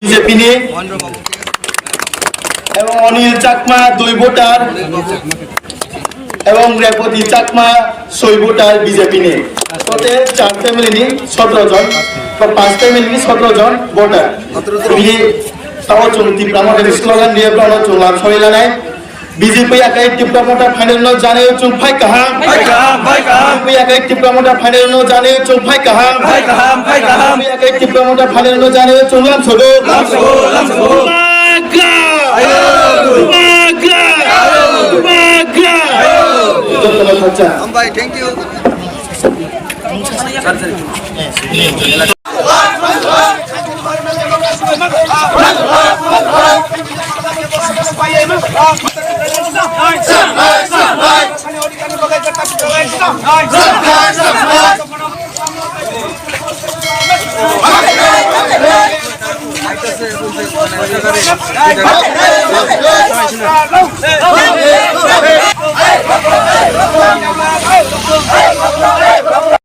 BJP নিয়ে এবং Anil Chakma 2 voter এবং রেপতি চাকমা 6 ভোটার বিজেপি নিয়ে টোটাল 4 ফ্যামিলি নিয়ে 17 জন বা 5 ফ্যামিলি নিয়ে 17 জন voter ini tahu cung tim pramoda di slogan dia pramoda cung lam soila nai BJP akai tim pramoda final no jane cung phai kaham BJP akai tim pramoda final no jane cung phai kaham BJP akai tim pramoda final no jane cung lam sodo maga bhai thank you